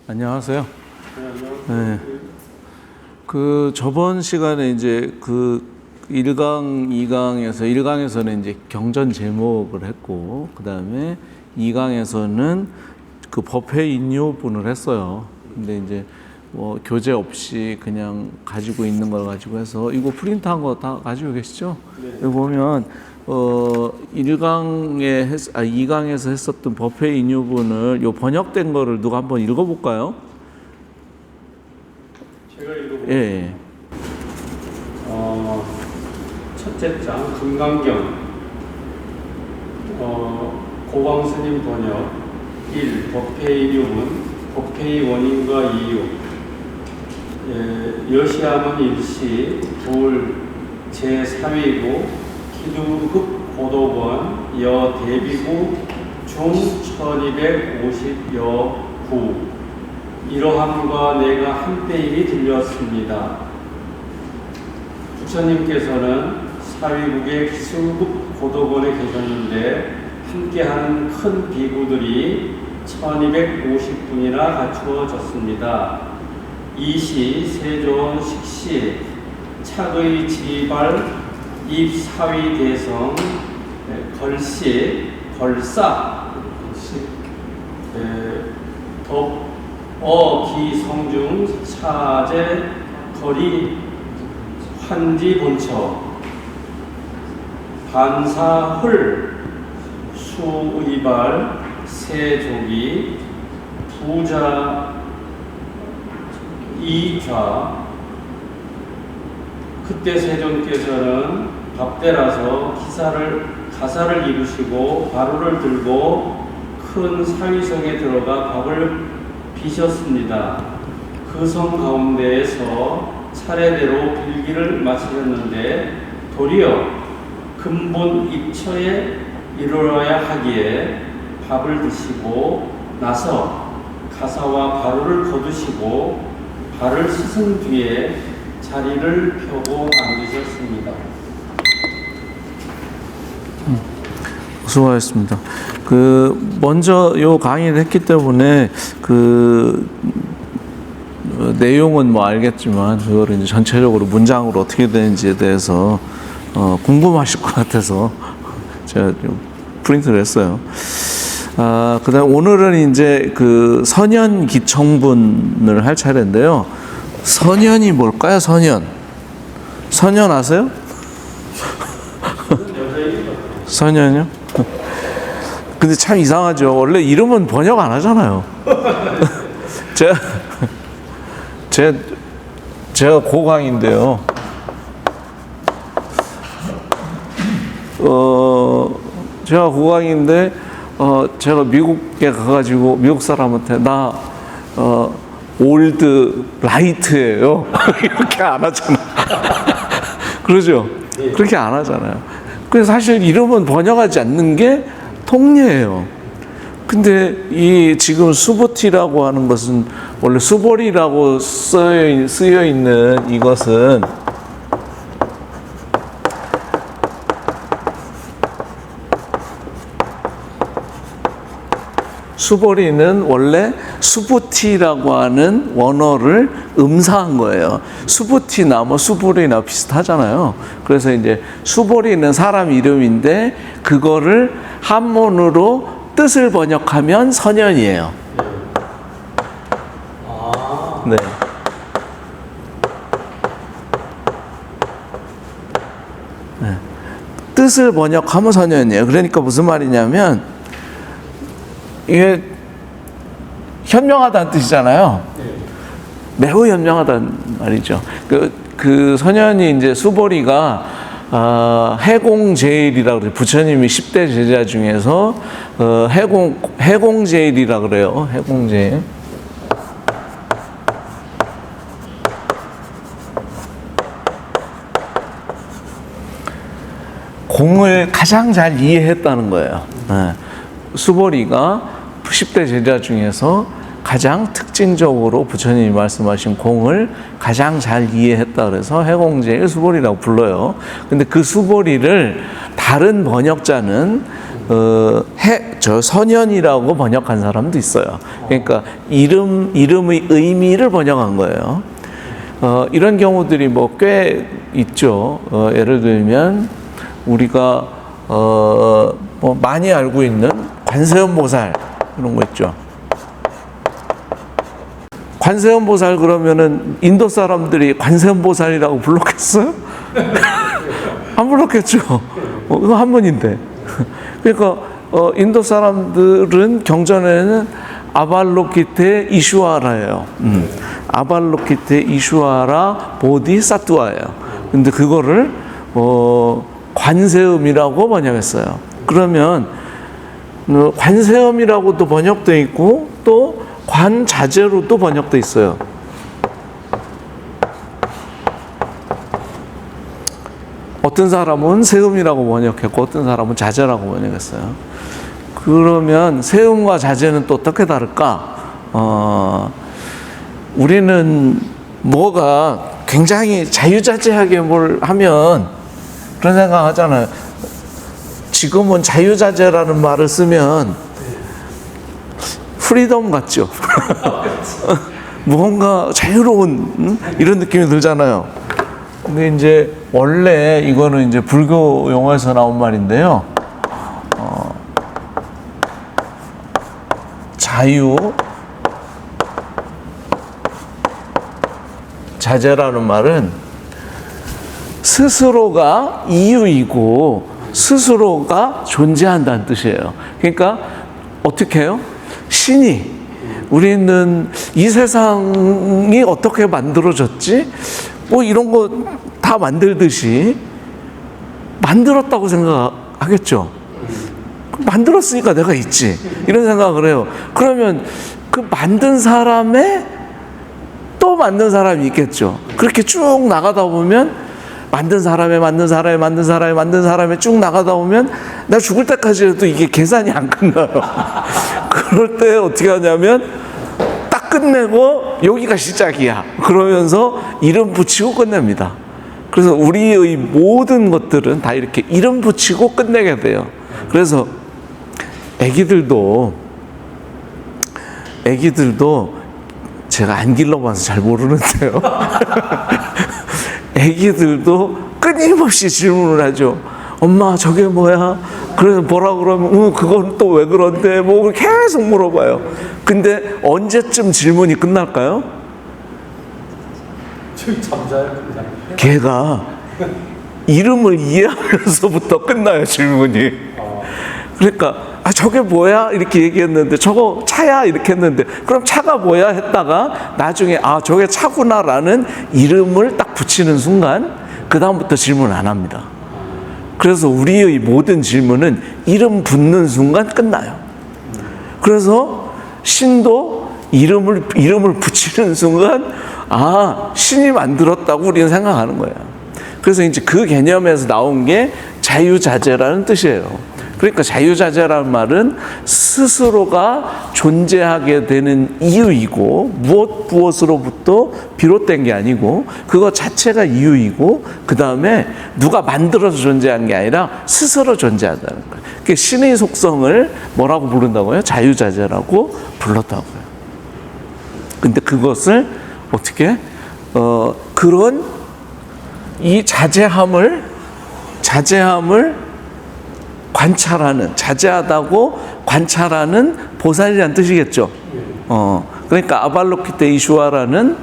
안녕하세요. 네. 그 저번 시간에 이제 그 1강, 2강에서 1강에서는 이제 경전 제목을 했고, 그 다음에 2강에서는 그 법회 인요분을 했어요. 근데 이제 뭐 교재 없이 그냥 가지고 있는 걸 가지고 해서 이거 프린트한 거 다 가지고 계시죠? 네. 여기 보면 2강에서 했었던 법회 인요분을 요 번역된 거를 누가 한번 읽어볼까요? 제가 읽어볼게요. 예. 첫째 장 금강경 고광스님 번역 1. 법회의 인요문 법회의 원인과 이유 여시함은 일시 둘 제3위고 기두흑 고도번 여 대비구 중 1250여 구 이러함과 내가 한때임이 들렸습니다. 부처님께서는 사위국의 기수급 고도본에 계셨는데 함께하는 큰 비구들이 1250분이나 갖추어졌습니다. 이시 세존 식시 착의 지발 입사위 대성 걸시 걸사 기성중 차제 거리 환지 본처 반사hul 수의발 세조기 부자 이좌 그때 세존께서는 밥때라서 가사를 입으시고 가루를 들고 큰 사위성에 들어가 밥을 비셨습니다. 그 성 가운데에서 차례대로 빌기를 마치셨는데 도리어 근본 입처에 이르러야 하기에 밥을 드시고 나서 가사와 가루를 거두시고 발을 씻은 뒤에 자리를 펴고 앉으셨습니다. 수고하셨습니다. 먼저 요 강의를 했기 때문에 내용은 뭐 알겠지만 그걸 이제 전체적으로 문장으로 어떻게 되는지에 대해서 궁금하실 것 같아서 제가 좀 프린트를 했어요. 그다음 오늘은 이제 선연 기청분을 할 차례인데요. 선연이 뭘까요? 선연 아세요? 선연이요? 근데 참 이상하죠. 원래 이름은 번역 안 하잖아요. 제가 고강인데요. 제가 고강인데 제가 미국에 가가지고 미국 사람한테 나 올드 라이트예요. 이렇게 안 하잖아. 그러죠? 그렇게 안 하잖아요. 그래서 사실 이름은 번역하지 않는 게 통례예요. 근데 이 지금 수보티라고 하는 것은 원래 수보리라고 쓰여 있는 이것은 수보리는 원래 수보티라고 하는 원어를 음사한 거예요. 수보티나 뭐 수보리나 비슷하잖아요. 그래서 이제 수보리는 사람 이름인데 그거를 한문으로 뜻을 번역하면 선연이에요. 네. 네. 뜻을 번역하면 선연이에요. 그러니까 무슨 말이냐면 이게 현명하다는 뜻이잖아요. 매우 현명하다는 말이죠. 그 선연이 이제 수보리가 해공제일이라고 그래요. 부처님이 10대 제자 중에서 해공제일이라고 그래요. 해공제일. 공을 가장 잘 이해했다는 거예요. 수보리가 10대 제자 중에서 가장 특징적으로 부처님이 말씀하신 공을 가장 잘 이해했다 그래서 해공제일 수보리라고 불러요. 근데 그 수보리를 다른 번역자는 저 선현이라고 번역한 사람도 있어요. 그러니까 이름의 의미를 번역한 거예요. 이런 경우들이 뭐 꽤 있죠. 예를 들면 우리가 뭐 많이 알고 있는 관세음보살 이런 거 있죠. 관세음보살 그러면은 인도 사람들이 관세음보살이라고 불렀겠어요? 안 불렀겠죠. 이거 한문인데. 그러니까 인도 사람들은 경전에는 아발로키테 이슈아라예요. 아발로키테 이슈아라 보디사투아예요. 근데 그거를 관세음이라고 번역했어요. 그러면 관세음이라고도 번역돼 있고 또 관자재로도 번역돼 있어요. 어떤 사람은 세음이라고 번역했고 어떤 사람은 자재라고 번역했어요. 그러면 세음과 자재는 또 어떻게 다를까? 우리는 뭐가 굉장히 자유자재하게 뭘 하면 그런 생각 하잖아요. 지금은 자유자재라는 말을 쓰면 프리덤 같죠? 뭔가 자유로운 이런 느낌이 들잖아요. 근데 이제 원래 이거는 이제 불교 용어에서 나온 말인데요. 자제라는 말은 스스로가 이유이고 스스로가 존재한다는 뜻이에요. 그러니까 어떻게 해요? 신이 우리는 이 세상이 어떻게 만들어졌지? 뭐 이런 거 다 만들듯이 만들었다고 생각하겠죠. 만들었으니까 내가 있지. 이런 생각을 해요. 그러면 그 만든 사람에 또 만든 사람이 있겠죠. 그렇게 쭉 나가다 보면 만든 사람에 쭉 나가다 보면 나 죽을 때까지 해도 이게 계산이 안 끝나요. 그럴 때 어떻게 하냐면 딱 끝내고 여기가 시작이야. 그러면서 이름 붙이고 끝냅니다. 그래서 우리의 모든 것들은 다 이렇게 이름 붙이고 끝내게 돼요. 그래서 애기들도 제가 안 길러봐서 잘 모르는데요. 애기들도 끊임없이 질문을 하죠. 엄마 저게 뭐야? 그래서 뭐라 그러면 그건 또 왜 그런데? 뭐 계속 물어봐요. 근데 언제쯤 질문이 끝날까요? 걔가 이름을 이해하면서부터 끝나요, 질문이. 그러니까 저게 뭐야? 이렇게 얘기했는데 저거 차야? 이렇게 했는데 그럼 차가 뭐야? 했다가 나중에 저게 차구나라는 이름을 딱 붙이는 순간 그 다음부터 질문 안 합니다. 그래서 우리의 모든 질문은 이름 붙는 순간 끝나요. 그래서 신도 이름을 붙이는 순간 신이 만들었다고 우리는 생각하는 거예요. 그래서 이제 그 개념에서 나온 게 자유자재라는 뜻이에요. 그러니까 자유자재라는 말은 스스로가 존재하게 되는 이유이고 무엇으로부터 비롯된 게 아니고 그거 자체가 이유이고 그 다음에 누가 만들어서 존재한 게 아니라 스스로 존재한다는 거예요. 그러니까 신의 속성을 뭐라고 부른다고요? 자유자재라고 불렀다고요. 근데 그것을 어떻게 그런 이 자제함을 관찰하는, 자제하다고 관찰하는 보살이라는 뜻이겠죠. 그러니까 아발로키테 이슈아라는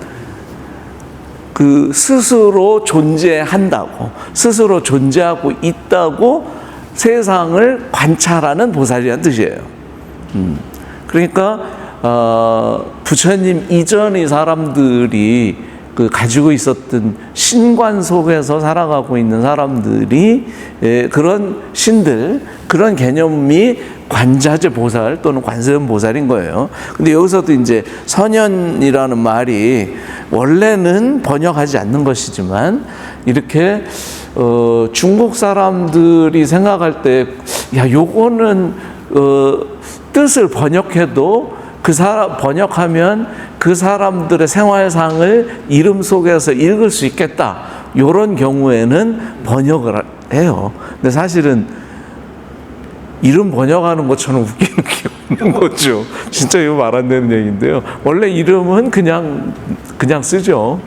그 스스로 존재한다고, 스스로 존재하고 있다고 세상을 관찰하는 보살이라는 뜻이에요. 그러니까 부처님 이전의 사람들이 가지고 있었던 신관 속에서 살아가고 있는 사람들이 그런 신들, 그런 개념이 관자재 보살 또는 관세음 보살인 거예요. 근데 여기서도 이제 선현이라는 말이 원래는 번역하지 않는 것이지만 이렇게 중국 사람들이 생각할 때 요거는 뜻을 번역해도 번역하면 그 사람들의 생활상을 이름 속에서 읽을 수 있겠다. 이런 경우에는 번역을 해요. 근데 사실은 이름 번역하는 것처럼 웃기는 게 없는 거죠. 진짜 이거 말 안 되는 얘기인데요. 원래 이름은 그냥 쓰죠.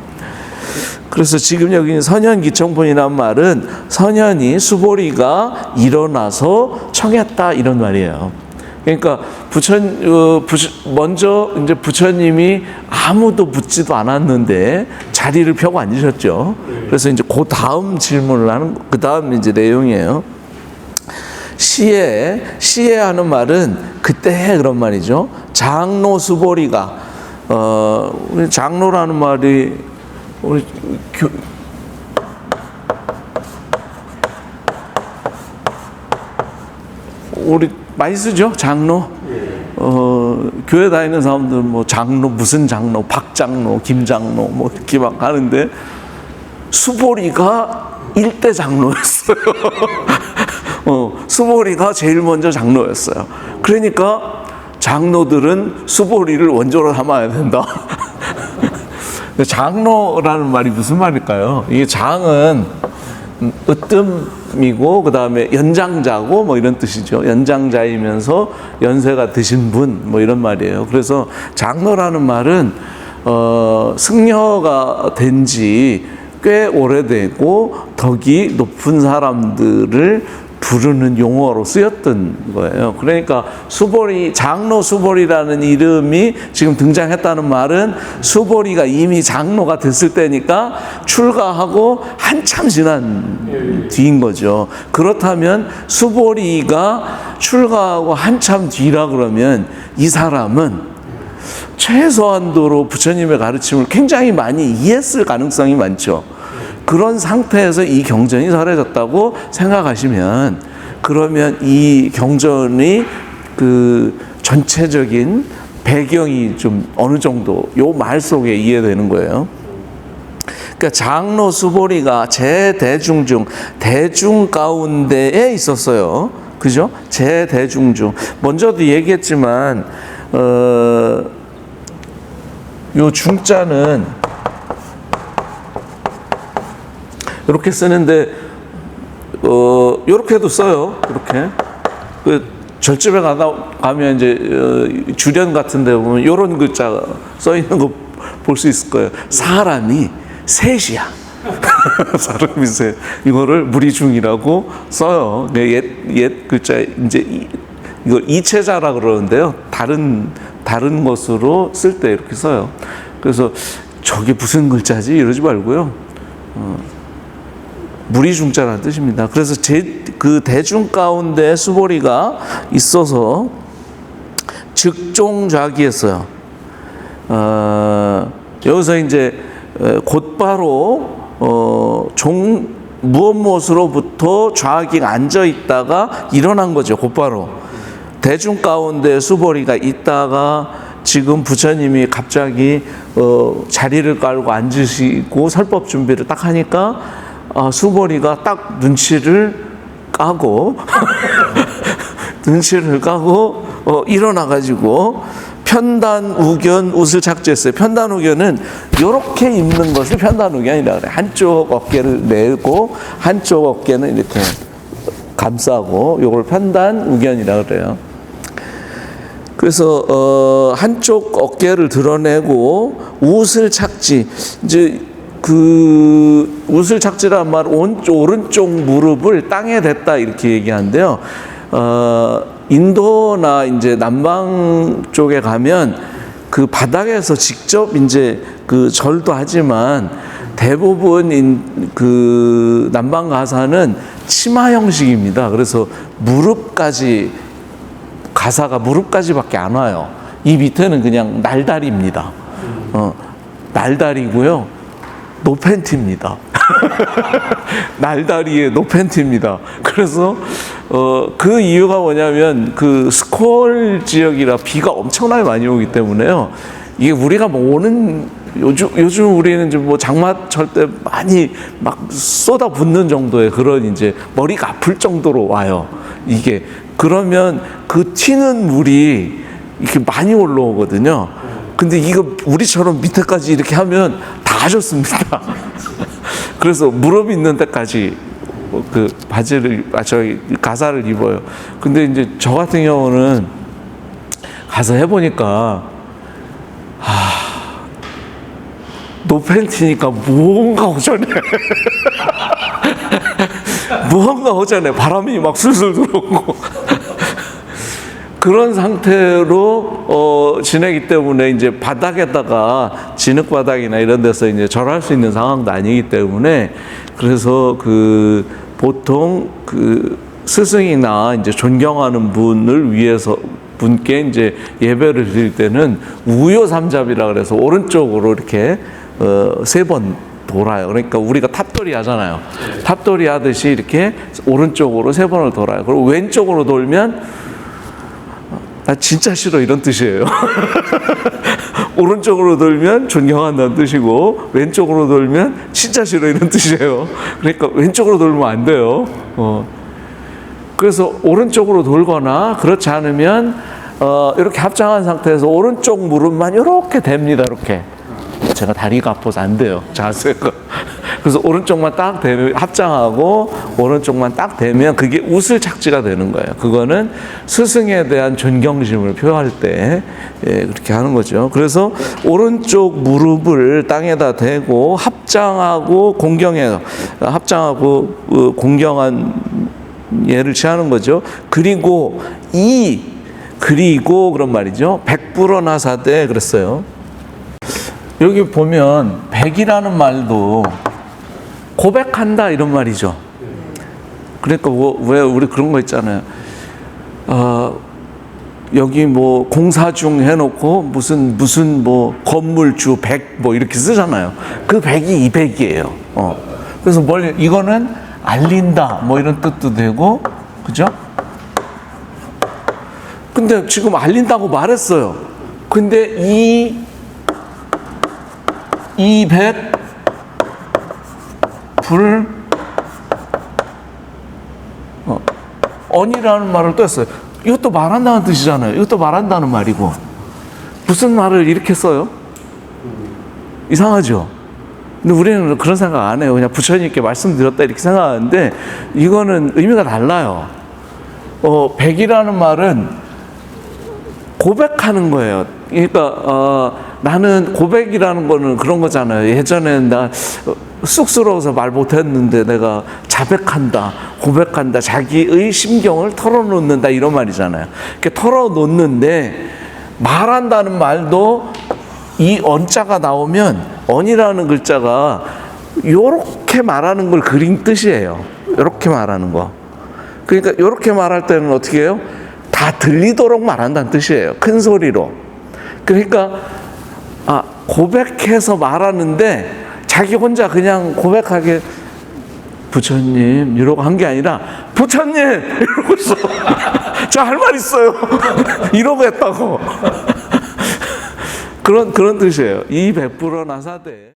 그래서 지금 여기 선현기청폰이란 말은 선현이 수보리가 일어나서 청했다 이런 말이에요. 그러니까 먼저 이제 부처님이 아무도 묻지도 않았는데 자리를 펴고 앉으셨죠. 그래서 이제 그 다음 질문을 하는 그 다음 이제 내용이에요. 시에 하는 말은 그때 그런 말이죠. 장로 수보리가 우리 장로라는 말이 우리 많이 쓰죠, 장로. 교회 다니는 사람들 뭐 장로, 무슨 장로, 박 장로, 김 장로 뭐 이렇게 막 하는데 수보리가 일대 장로였어요. 수보리가 제일 먼저 장로였어요. 그러니까 장로들은 수보리를 원조로 삼아야 된다. 장로라는 말이 무슨 말일까요? 이게 장은 으뜸이고 그 다음에 연장자고 뭐 이런 뜻이죠. 연장자이면서 연세가 드신 분 뭐 이런 말이에요. 그래서 장로라는 말은 승려가 된 지 꽤 오래되고 덕이 높은 사람들을 부르는 용어로 쓰였던 거예요. 그러니까 수보리, 장로 수보리라는 이름이 지금 등장했다는 말은 수보리가 이미 장로가 됐을 때니까 출가하고 한참 지난 뒤인 거죠. 그렇다면 수보리가 출가하고 한참 뒤라 그러면 이 사람은 최소한도로 부처님의 가르침을 굉장히 많이 이해했을 가능성이 많죠. 그런 상태에서 이 경전이 설해졌다고 생각하시면 그러면 이 경전의 그 전체적인 배경이 좀 어느 정도 요 말 속에 이해되는 거예요. 그러니까 장로 수보리가 제대중 중 대중 가운데에 있었어요. 그죠? 제대중 중. 먼저도 얘기했지만 요 중자는 이렇게 쓰는데 이렇게도 써요. 이렇게 그 절집에 가면 이제 주련 같은데 보면 이런 글자 써 있는 거 볼 수 있을 거예요. 사람이 셋이야. 사람이 셋. 이거를 무리중이라고 써요. 옛 글자 이제 이걸 이체자라 그러는데요. 다른 것으로 쓸 때 이렇게 써요. 그래서 저게 무슨 글자지 이러지 말고요. 무리중자라는 뜻입니다. 그래서 그 대중 가운데 수보리가 있어서 즉종좌기했어요. 여기서 이제 곧바로 무엇으로부터 좌기가 앉아 있다가 일어난 거죠. 곧바로 대중 가운데 수보리가 있다가 지금 부처님이 갑자기 자리를 깔고 앉으시고 설법 준비를 딱 하니까 수보리가 딱 눈치를 까고 일어나가지고 편단우견 웃을 착지했어요. 편단우견은 이렇게 입는 것을 편단우견이라고 그래요. 한쪽 어깨를 내고 한쪽 어깨는 이렇게 감싸고 이걸 편단우견이라고 그래요. 그래서 한쪽 어깨를 드러내고 웃을 착지, 이제 그 웃을 착지란 말 오른쪽 무릎을 땅에 댔다 이렇게 얘기하는데요. 인도나 이제 남방 쪽에 가면 그 바닥에서 직접 이제 그 절도 하지만 대부분 그 남방 가사는 치마 형식입니다. 그래서 가사가 무릎까지밖에 안 와요. 이 밑에는 그냥 날다리입니다. 날다리고요. 노팬티입니다. 날다리에 노팬티입니다. 그래서 그 이유가 뭐냐면 그 스콜 지역이라 비가 엄청나게 많이 오기 때문에요. 이게 우리가 뭐 오는 요즘 우리는 이제 뭐 장마철 때 많이 막 쏟아붓는 정도의 그런 이제 머리가 아플 정도로 와요. 이게 그러면 그 튀는 물이 이렇게 많이 올라오거든요. 근데 이거 우리처럼 밑에까지 이렇게 하면 다 젖습니다. 그래서 무릎 있는 데까지 그 바지를 저기 가사를 입어요. 근데 이제 저 같은 경우는 가서 해보니까 노팬티니까 무언가 오전에 무언가 오전에 바람이 막 술술 들어오고 그런 상태로 지내기 때문에 이제 바닥에다가 진흙 바닥이나 이런 데서 이제 절할 수 있는 상황도 아니기 때문에 그래서 그 보통 그 스승이나 이제 존경하는 분을 위해서 분께 이제 예배를 드릴 때는 우요 삼잡이라 그래서 오른쪽으로 이렇게 3번 돌아요. 그러니까 우리가 탑돌이 하잖아요. 탑돌이 하듯이 이렇게 오른쪽으로 3번을 돌아요. 그리고 왼쪽으로 돌면 나 진짜 싫어 이런 뜻이에요. 오른쪽으로 돌면 존경한다는 뜻이고 왼쪽으로 돌면 진짜 싫어 이런 뜻이에요. 그러니까 왼쪽으로 돌면 안 돼요. 그래서 오른쪽으로 돌거나 그렇지 않으면 이렇게 합장한 상태에서 오른쪽 무릎만 이렇게 댑니다. 이렇게. 제가 다리가 아파서 안 돼요. 자세가. 그래서 오른쪽만 딱 대면 합장하고 오른쪽만 딱 대면 그게 웃을 착지가 되는 거예요. 그거는 스승에 대한 존경심을 표할 때 그렇게 하는 거죠. 그래서 오른쪽 무릎을 땅에다 대고 합장하고 공경해요. 합장하고 공경한 예를 취하는 거죠. 그리고 그런 말이죠. 백불어나사대 그랬어요. 여기 보면 백이라는 말도 고백한다 이런 말이죠. 그러니까 왜 우리 그런 거 있잖아요. 여기 뭐 공사 중 해놓고 무슨 뭐 건물주 100 뭐 이렇게 쓰잖아요. 그 100이 200이에요. 그래서 이거는 알린다 뭐 이런 뜻도 되고 그죠? 근데 지금 알린다고 말했어요. 근데 200 불 언이라는 말을 또 했어요. 이것도 말한다는 뜻이잖아요. 이것도 말한다는 말이고 무슨 말을 이렇게 써요? 이상하죠? 근데 우리는 그런 생각 안 해요. 그냥 부처님께 말씀드렸다 이렇게 생각하는데 이거는 의미가 달라요. 100이라는 말은 고백하는 거예요. 그러니까 나는 고백이라는 거는 그런 거잖아요. 예전에는 나 쑥스러워서 말 못했는데 내가 자백한다, 고백한다, 자기의 심경을 털어놓는다 이런 말이잖아요. 이렇게 털어놓는데 말한다는 말도 이 언자가 나오면 언이라는 글자가 요렇게 말하는 걸 그린 뜻이에요. 요렇게 말하는 거. 그러니까 요렇게 말할 때는 어떻게 해요? 다 들리도록 말한다는 뜻이에요. 큰 소리로. 그러니까 고백해서 말하는데 자기 혼자 그냥 고백하게 부처님 이러고 한 게 아니라 부처님 이러고 있어. 저 할 말 있어요. 이러고 했다고. 그런 뜻이에요. 이 백불어 나사대.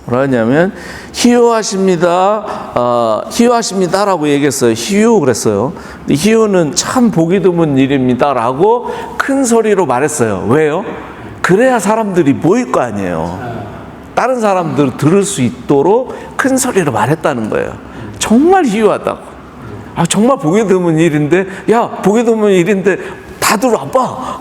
뭐라 하냐면 희유하십니다라고 얘기했어요. 희유 그랬어요. 희유는 참 보기 드문 일입니다라고 큰 소리로 말했어요. 왜요? 그래야 사람들이 모일 거 아니에요. 다른 사람들 들을 수 있도록 큰 소리로 말했다는 거예요. 정말 희유하다고. 정말 보기 드문 일인데, 보기 드문 일인데 다들 와봐.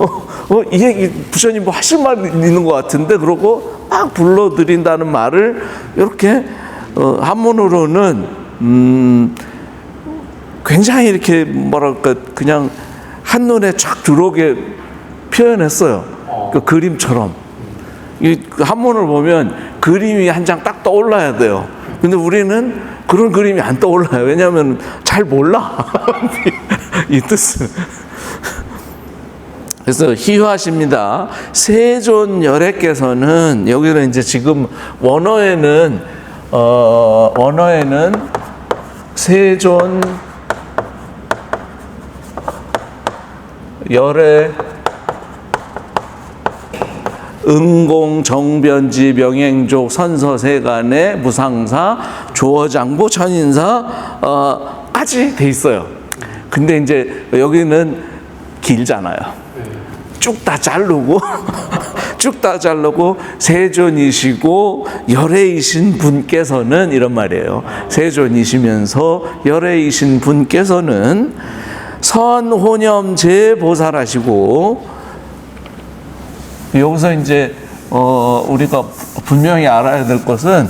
이 얘기 부처님 뭐 하실 말 있는 것 같은데 그러고 막 불러드린다는 말을 이렇게 한문으로는 굉장히 이렇게 뭐랄까 그냥 한눈에 쫙 들어오게 표현했어요. 그 그림처럼. 이 한문을 보면 그림이 한 장 딱 떠올라야 돼요. 근데 우리는 그런 그림이 안 떠올라요. 왜냐하면 잘 몰라. 이 뜻을. 그래서 희유하십니다. 세존열애께서는 여기는 이제 지금 원어에는 세존 열애 응공 정변지 명행족 선서세간의 무상사 조어장부 천인사 까지 돼 있어요. 근데 이제 여기는 길잖아요. 쭉 다 자르고 쭉 다 자르고 세존이시고 열애이신 분께서는 이런 말이에요. 세존이시면서 열애이신 분께서는 선혼염제 보살하시고, 여기서 이제 우리가 분명히 알아야 될 것은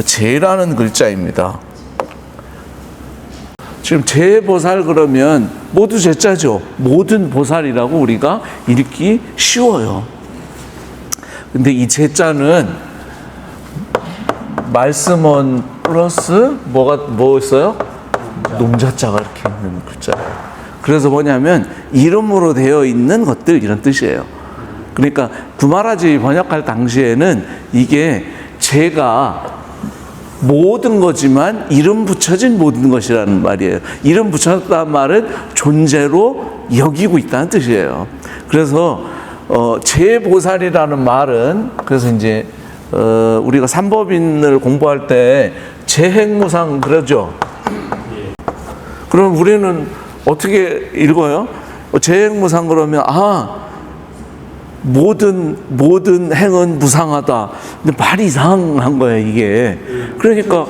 제라는 글자입니다. 지금 제보살 그러면 모두 제자죠. 모든 보살이라고 우리가 읽기 쉬워요. 근데 이 제자는 말씀원 플러스 뭐 있어요? 농자자가 이렇게 있는 글자예요. 그래서 뭐냐면 이름으로 되어 있는 것들, 이런 뜻이에요. 그러니까 구마라지 번역할 당시에는 이게 제가 모든 거지만 이름 붙여진 모든 것이라는 말이에요. 이름 붙였다는 말은 존재로 여기고 있다는 뜻이에요. 그래서 제보살이라는 말은, 그래서 이제 우리가 삼법인을 공부할 때 제행무상 그러죠. 그럼 우리는 어떻게 읽어요? 제행무상 그러면 모든 행은 무상하다. 근데 말이 이상한 거예요, 이게. 그러니까,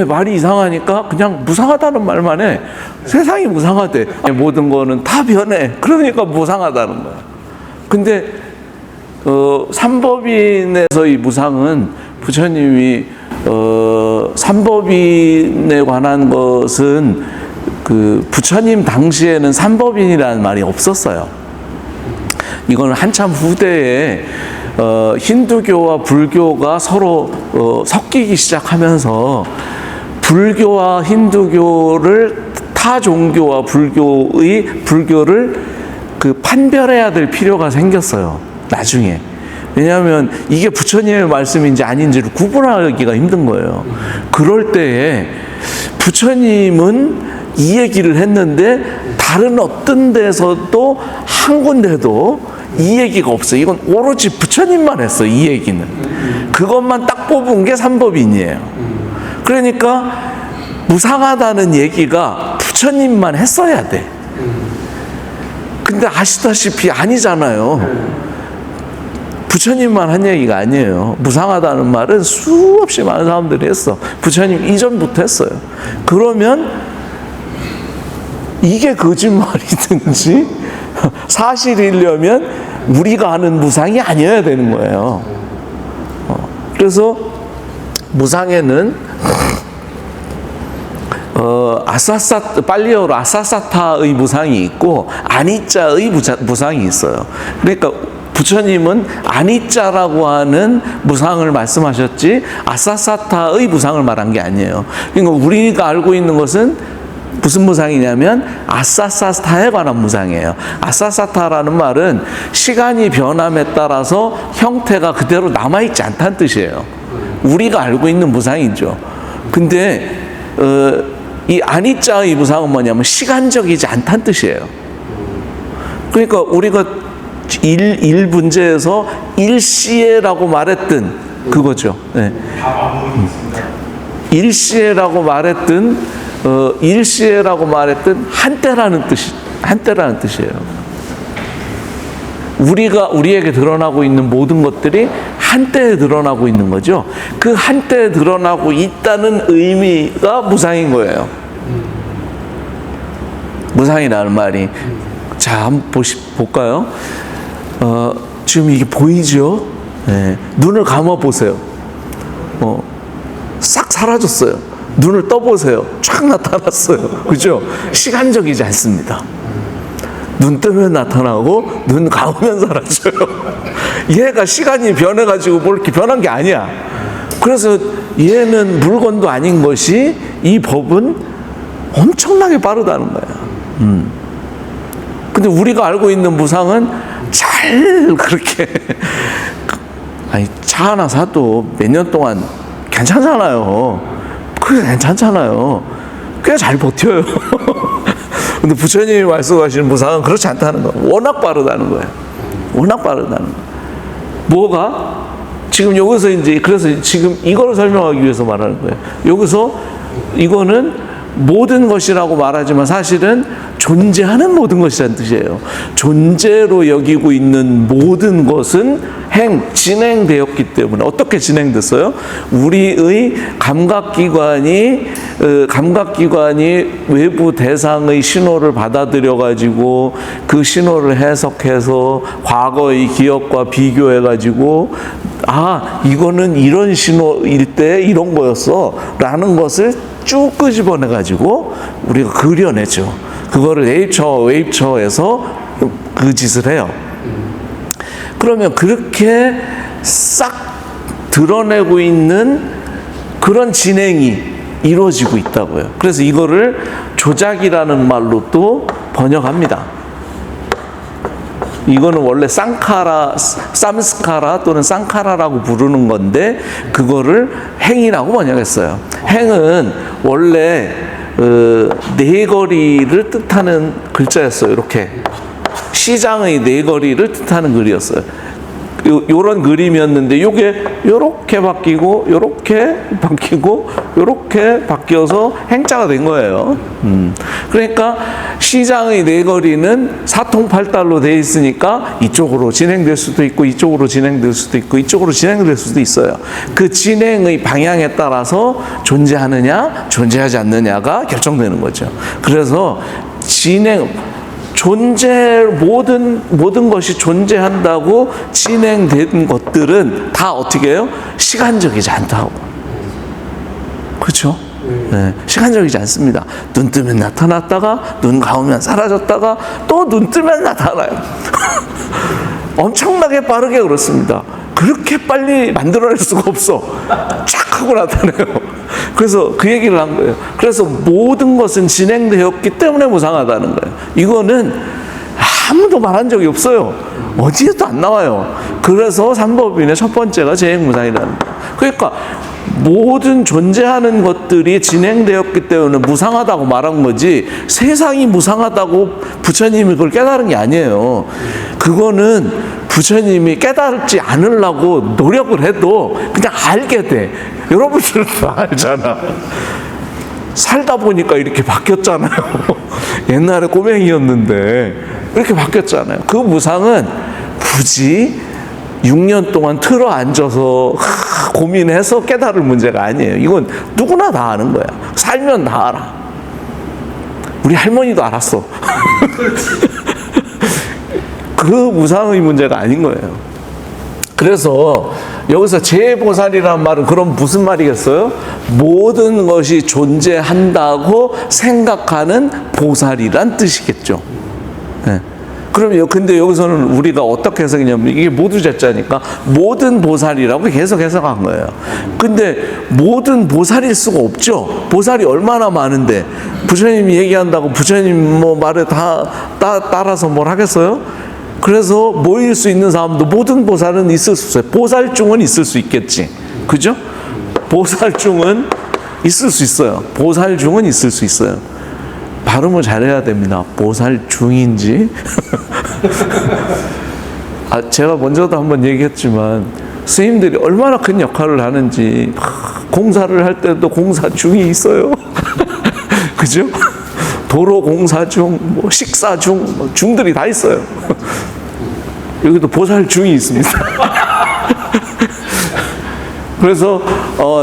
말이 이상하니까 그냥 무상하다는 말만 해. 세상이 무상하대. 모든 거는 다 변해. 그러니까 무상하다는 거야. 근데, 삼법인에서 이 무상은 부처님이, 삼법인에 관한 것은 부처님 당시에는 삼법인이라는 말이 없었어요. 이거는 한참 후대에 힌두교와 불교가 서로 섞이기 시작하면서 불교와 힌두교를 타 종교와 불교를 판별해야 될 필요가 생겼어요. 나중에. 왜냐하면 이게 부처님의 말씀인지 아닌지를 구분하기가 힘든 거예요. 그럴 때에 부처님은 이 얘기를 했는데 다른 어떤 데서도 한 군데도 이 얘기가 없어요. 이건 오로지 부처님만 했어, 이 얘기는. 그것만 딱 뽑은 게 삼법인이에요. 그러니까 무상하다는 얘기가 부처님만 했어야 돼. 근데 아시다시피 아니잖아요. 부처님만 한 얘기가 아니에요. 무상하다는 말은 수없이 많은 사람들이 했어. 부처님 이전부터 했어요. 그러면 이게 거짓말이든지 사실이려면 우리가 아는 무상이 아니어야 되는 거예요. 그래서 무상에는 빨리어로 아사사타의 무상이 있고 아니자의 무상이 있어요. 그러니까 부처님은 아니자라고 하는 무상을 말씀하셨지 아사사타의 무상을 말한 게 아니에요. 그러니까 우리가 알고 있는 것은 무슨 무상이냐면 아사사타에 관한 무상이에요. 아사사타라는 말은 시간이 변함에 따라서 형태가 그대로 남아있지 않다는 뜻이에요. 우리가 알고 있는 무상이죠. 근데 이 아니자의 무상은 뭐냐면 시간적이지 않다는 뜻이에요. 그러니까 우리가 일분제에서 일시에라고 말했던 그거죠. 네. 일시에라고 말했던 한때라는 뜻이에요. 우리에게 드러나고 있는 모든 것들이 한때에 드러나고 있는 거죠. 그 한때에 드러나고 있다는 의미가 무상인 거예요. 무상이라는 말이. 자, 한번 볼까요? 지금 이게 보이죠? 네. 눈을 감아 보세요. 싹 사라졌어요. 눈을 떠보세요. 쫙 나타났어요. 그죠? 시간적이지 않습니다. 눈 뜨면 나타나고 눈 감으면 사라져요. 얘가 시간이 변해가지고 뭐 이렇게 변한 게 아니야. 그래서 얘는 물건도 아닌 것이 이 법은 엄청나게 빠르다는 거야. 근데 우리가 알고 있는 무상은 잘 그렇게 차 하나 사도 몇 년 동안 괜찮잖아요. 그게 괜찮잖아요. 꽤 잘 버텨요. 근데 부처님이 말씀하시는 무상은 그렇지 않다는 거예요. 워낙 빠르다는 거예요. 워낙 빠르다는 거예요. 뭐가? 지금 여기서 이제, 그래서 지금 이거를 설명하기 위해서 말하는 거예요. 여기서 이거는 모든 것이라고 말하지만 사실은 존재하는 모든 것이라는 뜻이에요. 존재로 여기고 있는 모든 것은 진행되었기 때문에. 어떻게 진행됐어요? 우리의 감각기관이 외부 대상의 신호를 받아들여 가지고 그 신호를 해석해서 과거의 기억과 비교해 가지고 이거는 이런 신호일 때 이런 거였어 라는 것을 쭉 끄집어내 가지고 우리가 그려내죠. 그거를 웨이처에서 그 짓을 해요. 그러면 그렇게 싹 드러내고 있는 그런 진행이 이루어지고 있다고요. 그래서 이거를 조작이라는 말로 또 번역합니다. 이거는 원래 쌈스카라 또는 쌍카라라고 부르는 건데 그거를 행이라고 번역했어요. 행은 원래 네거리를 뜻하는 글자였어요. 이렇게 시장의 네거리를 뜻하는 글이었어요. 요런 그림이었는데 요게 요렇게 바뀌고 요렇게 바뀌고 요렇게 바뀌어서 행자가 된 거예요. 그러니까 시장의 네거리는 사통팔달로 돼 있으니까 이쪽으로 진행될 수도 있고 이쪽으로 진행될 수도 있고 이쪽으로 진행될 수도 있어요. 그 진행의 방향에 따라서 존재하느냐 존재하지 않느냐가 결정되는 거죠. 그래서 모든 것이 존재한다고 진행된 것들은 다 어떻게 해요? 시간적이지 않다고. 그렇죠? 네, 시간적이지 않습니다. 눈 뜨면 나타났다가 눈 감으면 사라졌다가 또 눈 뜨면 나타나요. 엄청나게 빠르게 그렇습니다. 그렇게 빨리 만들어낼 수가 없어. 쫙 하고 나타나요. 그래서 그 얘기를 한 거예요. 그래서 모든 것은 진행되었기 때문에 무상하다는 거예요. 이거는 아무도 말한 적이 없어요. 어디에도 안 나와요. 그래서 삼법인의 첫 번째가 재행무상이라는 거예요. 그러니까 모든 존재하는 것들이 진행되었기 때문에 무상하다고 말한 거지 세상이 무상하다고 부처님이 그걸 깨달은 게 아니에요. 그거는 부처님이 깨달지 않으려고 노력을 해도 그냥 알게 돼. 여러분들도 알잖아. 살다 보니까 이렇게 바뀌었잖아요. 옛날에 꼬맹이였는데 이렇게 바뀌었잖아요. 그 무상은 굳이 6년 동안 틀어 앉아서 고민해서 깨달을 문제가 아니에요. 이건 누구나 다 아는 거야. 살면 다 알아. 우리 할머니도 알았어. 그 무상의 문제가 아닌 거예요. 그래서 여기서 재보살이라는 말은 그럼 무슨 말이겠어요? 모든 것이 존재한다고 생각하는 보살이란 뜻이겠죠. 네. 그럼 근데 여기서는 우리가 어떻게 해석이냐면 이게 모두 제자니까 모든 보살이라고 계속 해석한 거예요. 근데 모든 보살일 수가 없죠. 보살이 얼마나 많은데 부처님이 얘기한다고 부처님 말에 다 따라서 뭘 하겠어요? 그래서 모일 수 있는 사람도 모든 보살은 있을 수 있어요. 보살중은 있을 수 있겠지. 그죠? 보살중은 있을 수 있어요. 보살중은 있을 수 있어요. 발음을 잘해야 됩니다. 보살중인지. 제가 먼저도 한번 얘기했지만 스님들이 얼마나 큰 역할을 하는지 공사를 할 때도 공사중이 있어요. 그죠? 도로 공사중, 식사중, 중들이 다 있어요. 여기도 보살중이 있습니다. 그래서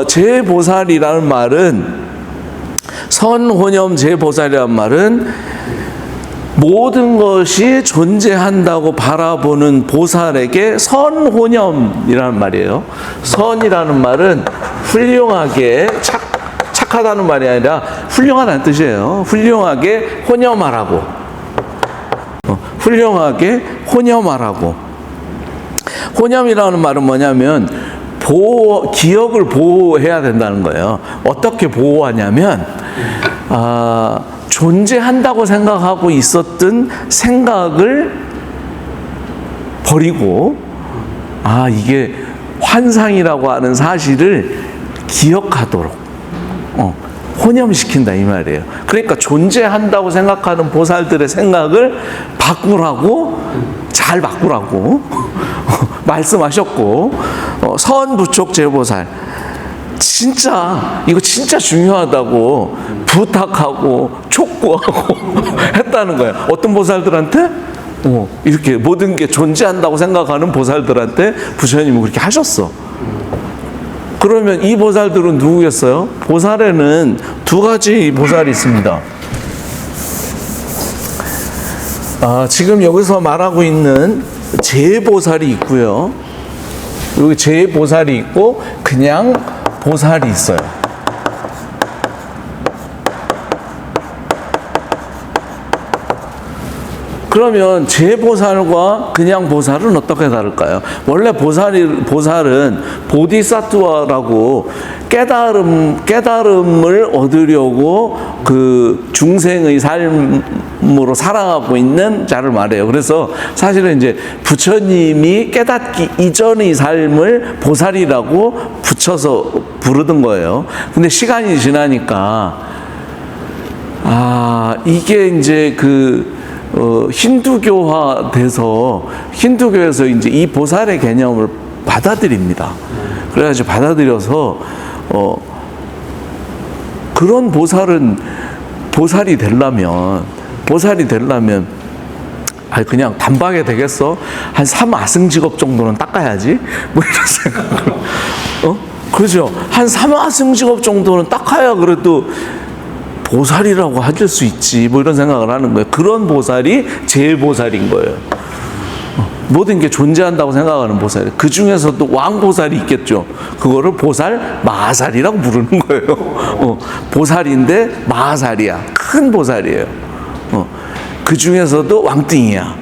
재보살이라는 말은 선혼염 재보살이라는 말은 모든 것이 존재한다고 바라보는 보살에게 선혼염이라는 말이에요. 선이라는 말은 훌륭하게 착하다는 말이 아니라 훌륭하다는 뜻이에요. 훌륭하게 혼염하라고. 훌륭하게 혼염하라고. 혼염이라는 말은 뭐냐면 기억을 보호해야 된다는 거예요. 어떻게 보호하냐면 존재한다고 생각하고 있었던 생각을 버리고 이게 환상이라고 하는 사실을 기억하도록 혼염시킨다 이 말이에요. 그러니까 존재한다고 생각하는 보살들의 생각을 잘 바꾸라고 말씀하셨고 선부촉 재보살 진짜 이거 진짜 중요하다고 부탁하고 촉구하고 했다는 거예요. 어떤 보살들한테? 이렇게 모든 게 존재한다고 생각하는 보살들한테 부처님은 그렇게 하셨어. 그러면 이 보살들은 누구겠어요? 보살에는 두 가지 보살이 있습니다. 지금 여기서 말하고 있는 제보살이 있고요. 여기 제보살이 있고 그냥 보살이 있어요. 그러면 제보살과 그냥 보살은 어떻게 다를까요? 원래 보살은 보디사투와라고 깨달음을 얻으려고 그 중생의 삶으로 살아가고 있는 자를 말해요. 그래서 사실은 이제 부처님이 깨닫기 이전의 삶을 보살이라고 붙여서 부르던 거예요. 근데 시간이 지나니까 이게 이제 힌두교화 돼서 힌두교에서 이제 이 보살의 개념을 받아들입니다. 그래가지고 받아들여서 그런 보살이 되려면 그냥 단박에 되겠어? 한 3아승직업 정도는 닦아야지? 뭐 이런 생각을 그렇죠. 한 3아승직업 정도는 닦아야 그래도 보살이라고 하실 수 있지, 뭐 이런 생각을 하는 거예요. 그런 보살이 제보살인 거예요. 모든 게 존재한다고 생각하는 보살. 그 중에서도 왕보살이 있겠죠. 그거를 보살 마살이라고 부르는 거예요. 보살인데 마살이야. 큰 보살이에요. 그 중에서도 왕띵이야.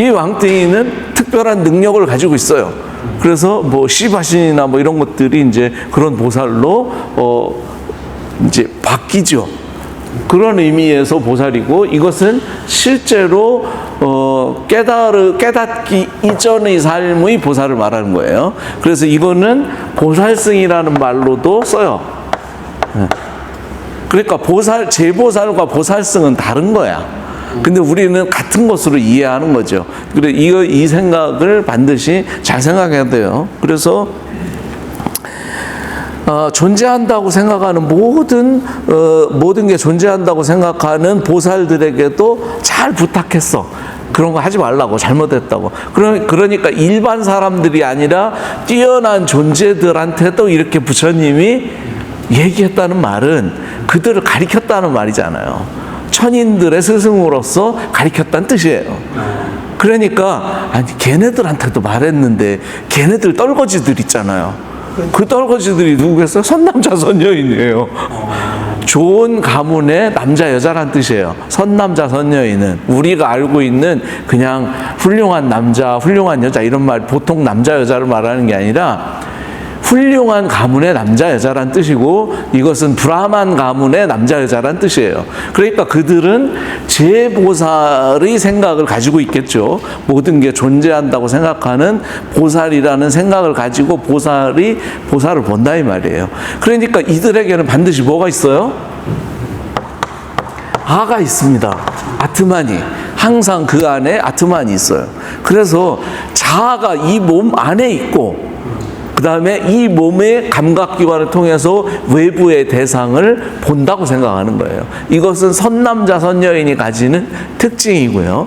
이 왕띵이는 특별한 능력을 가지고 있어요. 그래서 뭐 시바신이나 뭐 이런 것들이 이제 그런 보살로 이제 바뀌죠. 그런 의미에서 보살이고, 이것은 실제로 깨닫기 이전의 삶의 보살을 말하는 거예요. 그래서 이거는 보살승이라는 말로도 써요. 그러니까 제보살과 보살승은 다른 거야. 근데 우리는 같은 것으로 이해하는 거죠. 그래, 이 생각을 반드시 잘 생각해야 돼요. 그래서 존재한다고 생각하는 모든 게 존재한다고 생각하는 보살들에게도 잘 부탁했어. 그런 거 하지 말라고, 잘못했다고. 그러니까 일반 사람들이 아니라 뛰어난 존재들한테도 이렇게 부처님이 얘기했다는 말은 그들을 가리켰다는 말이잖아요. 천인들의 스승으로서 가리켰다는 뜻이에요. 그러니까 걔네들한테도 말했는데 걔네들 떨거지들 있잖아요. 그 떨거지들이 누구겠어요? 선남자 선여인이에요. 좋은 가문의 남자 여자란 뜻이에요. 선남자 선여인은 우리가 알고 있는 그냥 훌륭한 남자, 훌륭한 여자 이런 말, 보통 남자 여자를 말하는 게 아니라 훌륭한 가문의 남자 여자란 뜻이고, 이것은 브라만 가문의 남자 여자란 뜻이에요. 그러니까 그들은 제보살의 생각을 가지고 있겠죠. 모든 게 존재한다고 생각하는 보살이라는 생각을 가지고 보살을 본다 이 말이에요. 그러니까 이들에게는 반드시 뭐가 있어요? 아가 있습니다. 아트만이. 항상 그 안에 아트만이 있어요. 그래서 자아가 이 몸 안에 있고, 그 다음에 이 몸의 감각기관을 통해서 외부의 대상을 본다고 생각하는 거예요. 이것은 선남자 선여인이 가지는 특징이고요.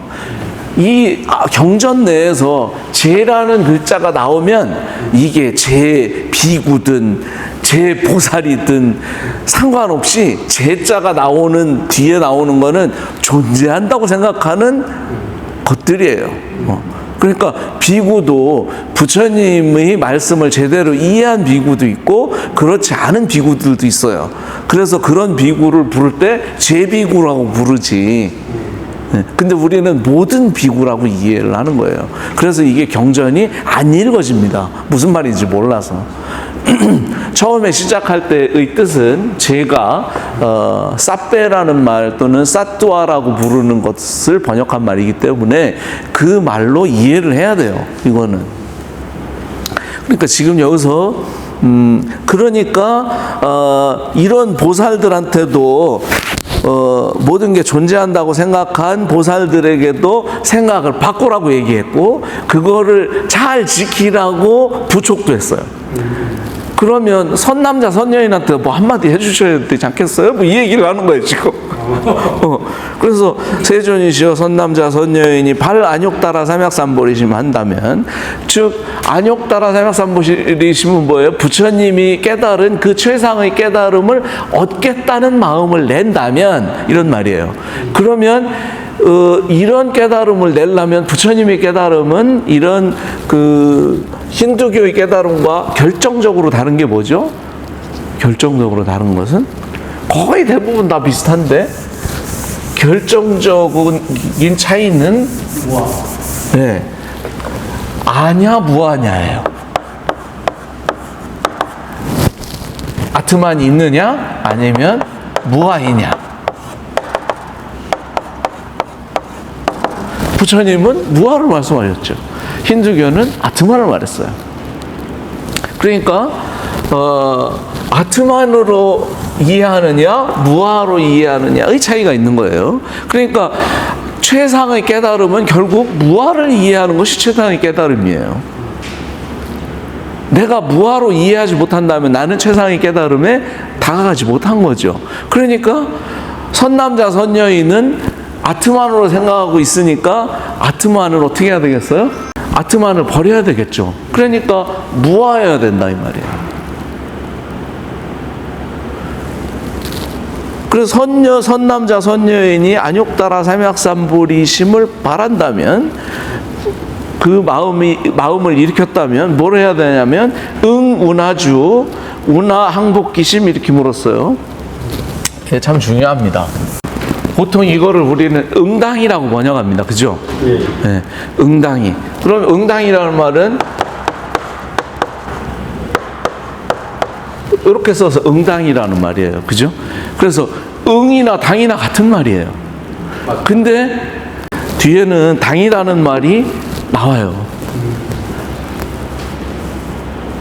이 경전 내에서 제라는 글자가 나오면 이게 제 비구든 제 보살이든 상관없이 제자가 나오는 뒤에 나오는 거는 존재한다고 생각하는 것들이에요. 그러니까 비구도 부처님의 말씀을 제대로 이해한 비구도 있고 그렇지 않은 비구들도 있어요. 그래서 그런 비구를 부를 때 제비구라고 부르지. 근데 우리는 모든 비구라고 이해를 하는 거예요. 그래서 이게 경전이 안 읽어집니다. 무슨 말인지 몰라서. 처음에 시작할 때의 뜻은 제가 사페라는 말 또는 사뚜아라고 부르는 것을 번역한 말이기 때문에 그 말로 이해를 해야 돼요. 이거는. 그러니까 지금 여기서 그러니까 이런 보살들한테도 모든 게 존재한다고 생각한 보살들에게도 생각을 바꾸라고 얘기했고, 그거를 잘 지키라고 부촉도 했어요. 그러면 선남자 선녀인한테 뭐 한마디 해주셔야 되지 않겠어요? 뭐 이 얘기를 하는 거예요 지금. 그래서 세존이시여 선남자 선녀인이 발 안욕따라 삼약삼보리심 한다면, 즉 안욕따라 삼약삼보리심은 뭐예요? 부처님이 깨달은 그 최상의 깨달음을 얻겠다는 마음을 낸다면 이런 말이에요. 그러면 이런 깨달음을 내려면 부처님의 깨달음은 이런 그 힌두교의 깨달음과 결정적으로 다른 게 뭐죠? 결정적으로 다른 것은 거의 대부분 다 비슷한데 결정적인 차이는 네, 아냐 무아냐예요. 아트만이 있느냐 아니면 무아이냐. 부처님은 무아를 말씀하셨죠. 힌두교는 아트만을 말했어요. 그러니까 아트만으로 이해하느냐 무아로 이해하느냐의 차이가 있는 거예요. 그러니까 최상의 깨달음은 결국 무아를 이해하는 것이 최상의 깨달음이에요. 내가 무아로 이해하지 못한다면 나는 최상의 깨달음에 다가가지 못한 거죠. 그러니까 선남자 선녀인은 아트만으로 생각하고 있으니까 아트만을 어떻게 해야 되겠어요? 아트만을 버려야 되겠죠. 그러니까 무아해야 된다 이 말이에요. 그래서 선남자 선녀인이 안욕따라 삼약삼보리심을 바란다면, 그 마음을 일으켰다면 뭘 해야 되냐면 운하주 운하 항복기심 이렇게 물었어요. 이게 참 중요합니다. 보통 이거를 우리는 응당이라고 번역합니다. 그죠? 네, 응당이. 그럼 응당이라는 말은 이렇게 써서 응당이라는 말이에요. 그죠? 그래서 응이나 당이나 같은 말이에요. 근데 뒤에는 당이라는 말이 나와요.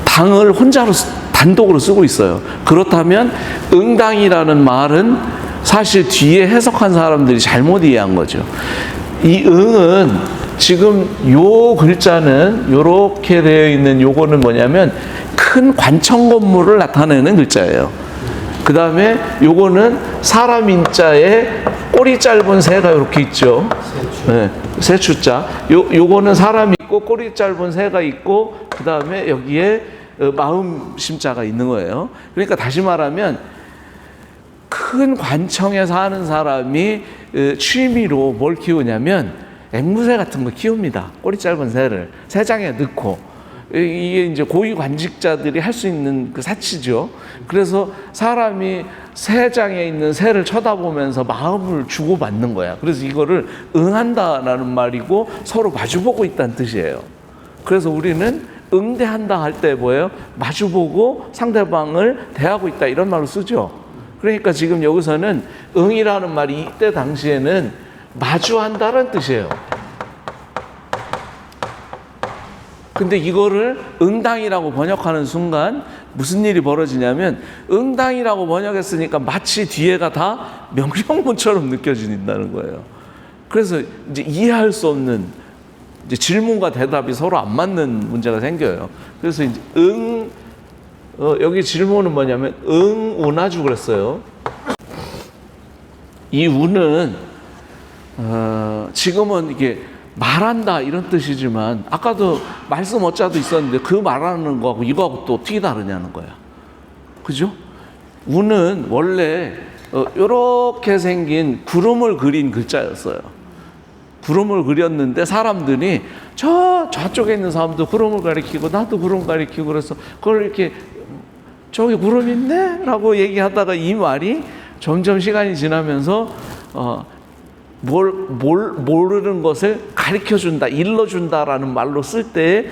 당을 혼자로 단독으로 쓰고 있어요. 그렇다면 응당이라는 말은 사실 뒤에 해석한 사람들이 잘못 이해한 거죠. 이 응은 지금 요 글자는 요렇게 되어 있는 요거는 뭐냐면 큰 관청 건물을 나타내는 글자예요. 그 다음에 요거는 사람 인자에 꼬리 짧은 새가 이렇게 있죠. 네, 새추자. 요거는 사람이 있고 꼬리 짧은 새가 있고 그 다음에 여기에 마음 심자가 있는 거예요. 그러니까 다시 말하면 큰 관청에 사는 사람이 취미로 뭘 키우냐면 앵무새 같은 거 키웁니다. 꼬리 짧은 새를 새장에 넣고. 이게 이제 고위관직자들이 할 수 있는 그 사치죠. 그래서 사람이 새장에 있는 새를 쳐다보면서 마음을 주고받는 거야. 그래서 이거를 응한다라는 말이고 서로 마주보고 있다는 뜻이에요. 그래서 우리는 응대한다 할 때 뭐예요? 마주보고 상대방을 대하고 있다 이런 말로 쓰죠. 그러니까 지금 여기서는 응이라는 말이 이때 당시에는 마주한다는 뜻이에요. 근데 이거를 응당이라고 번역하는 순간 무슨 일이 벌어지냐면 응당이라고 번역했으니까 마치 뒤에가 다 명령문처럼 느껴진다는 거예요. 그래서 이제 이해할 수 없는 이제 질문과 대답이 서로 안 맞는 문제가 생겨요. 그래서 이제 여기 질문은 뭐냐면 운하주 그랬어요. 이 운은 지금은 이게 말한다 이런 뜻이지만 아까도 말씀 어짜도 있었는데 그 말하는 거하고 이거하고 또 어떻게 다르냐는 거야. 그죠? 운은 원래 이렇게 생긴 구름을 그린 글자였어요. 구름을 그렸는데 사람들이 저쪽에 있는 사람도 구름을 가리키고 나도 구름 가리키고 그래서 그걸 이렇게 저기 구름 있네? 라고 얘기하다가 이 말이 점점 시간이 지나면서 모르는 것을 가르쳐준다, 일러준다라는 말로 쓸 때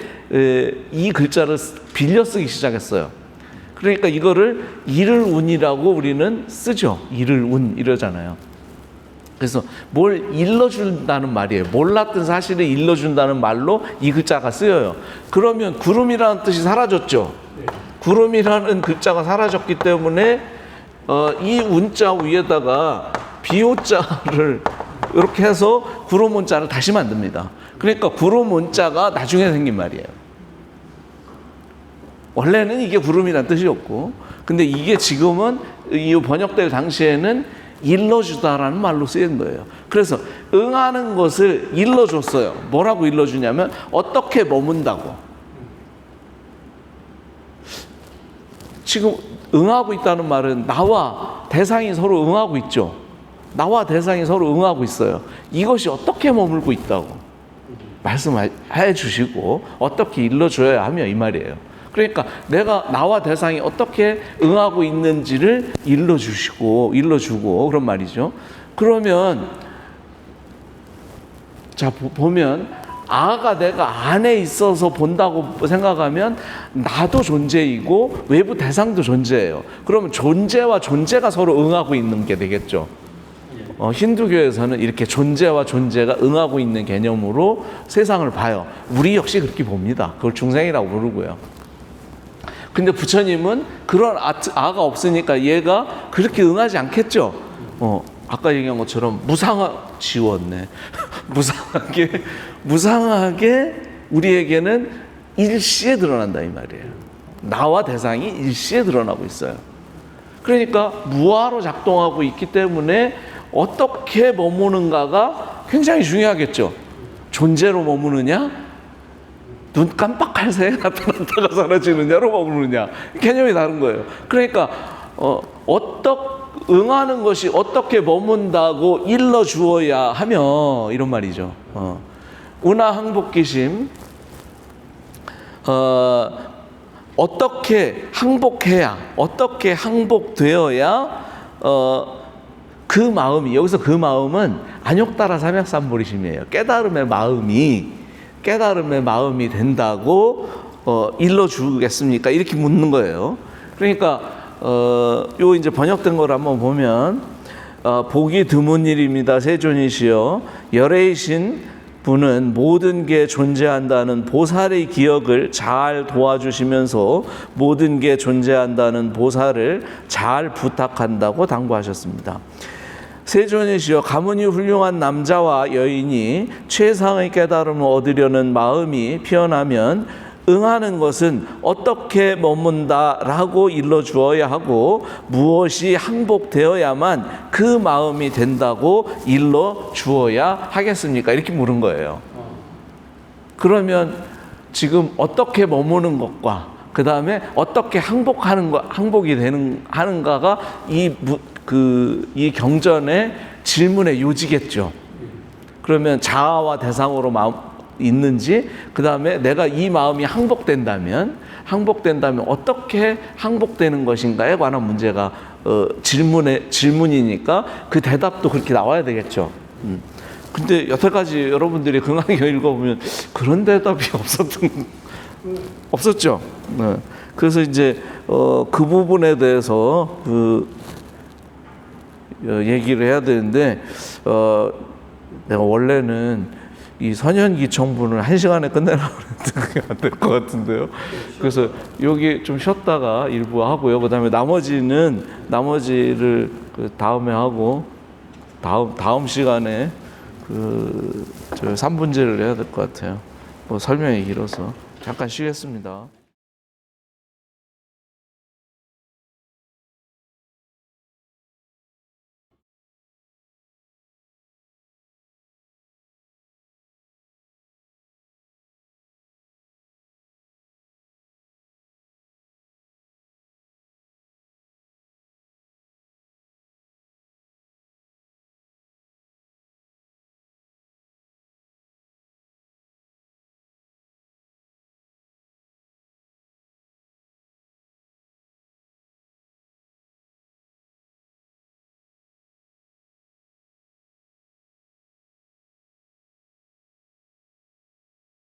이 글자를 빌려 쓰기 시작했어요. 그러니까 이거를 이를 운이라고 우리는 쓰죠. 이를 운 이러잖아요. 그래서 뭘 일러준다는 말이에요. 몰랐던 사실을 일러준다는 말로 이 글자가 쓰여요. 그러면 구름이라는 뜻이 사라졌죠. 구름이라는 글자가 사라졌기 때문에 이 운자 위에다가 비호자를 이렇게 해서 구름 문자를 다시 만듭니다. 그러니까 구름 문자가 나중에 생긴 말이에요. 원래는 이게 구름이란 뜻이었고, 근데 이게 지금은 이 번역될 당시에는 일러주다라는 말로 쓰인 거예요. 그래서 응하는 것을 일러줬어요. 뭐라고 일러주냐면 어떻게 머문다고. 지금 응하고 있다는 말은 나와 대상이 서로 응하고 있죠. 나와 대상이 서로 응하고 있어요. 이것이 어떻게 머물고 있다고 말씀해 주시고 어떻게 일러줘야 하며 이 말이에요. 그러니까 내가 나와 대상이 어떻게 응하고 있는지를 일러주고 그런 말이죠. 그러면 자 보면 아가 내가 안에 있어서 본다고 생각하면 나도 존재이고 외부 대상도 존재예요. 그러면 존재와 존재가 서로 응하고 있는 게 되겠죠. 힌두교에서는 이렇게 존재와 존재가 응하고 있는 개념으로 세상을 봐요. 우리 역시 그렇게 봅니다. 그걸 중생이라고 부르고요. 근데 부처님은 그런 아가 없으니까 얘가 그렇게 응하지 않겠죠. 아까 얘기한 것처럼 지웠네. 무상하게 우리에게는 일시에 드러난다 이 말이에요. 나와 대상이 일시에 드러나고 있어요. 그러니까 무아로 작동하고 있기 때문에 어떻게 머무는가가 굉장히 중요하겠죠. 존재로 머무느냐, 눈 깜빡할 새에 나타났다가 사라지느냐로 머무느냐, 개념이 다른 거예요. 그러니까 응하는 것이 어떻게 머문다고 일러주어야 하며 이런 말이죠. 운하항복기심, 어떻게 항복해야, 어떻게 항복되어야 그 마음이, 여기서 그 마음은 안욕따라 삼약삼보리심이에요. 깨달음의 마음이 된다고 일러주겠습니까? 이렇게 묻는 거예요. 그러니까 요 이제 번역된 걸 한번 보면 복이 드문 일입니다. 세존이시여 열애이신 분은 모든 게 존재한다는 보살의 기억을 잘 도와주시면서 모든 게 존재한다는 보살을 잘 부탁한다고 당부하셨습니다. 세존이시여 가문이 훌륭한 남자와 여인이 최상의 깨달음을 얻으려는 마음이 피어나면 응하는 것은 어떻게 머문다라고 일러주어야 하고 무엇이 항복되어야만 그 마음이 된다고 일러주어야 하겠습니까? 이렇게 물은 거예요. 그러면 지금 어떻게 머무는 것과 그 다음에 어떻게 항복이 하는가가 이 경전의 질문의 요지겠죠. 그러면 자아와 대상으로 있는지, 그 다음에 내가 이 마음이 항복된다면 어떻게 항복되는 것인가에 관한 문제가 질문이니까 그 대답도 그렇게 나와야 되겠죠. 근데 여태까지 여러분들이 강하게 읽어보면 그런 대답이 없었죠. 네. 그래서 이제 그 부분에 대해서 얘기를 해야 되는데 내가 원래는 이 선현기 청분을 1시간에 끝내려고 했는데 그게 안 될 것 같은데요. 그래서 여기 좀 쉬었다가 일부 하고요. 그 다음에 나머지를 다음에 하고 다음 시간에 저 3분제를 해야 될 것 같아요. 설명이 길어서 잠깐 쉬겠습니다.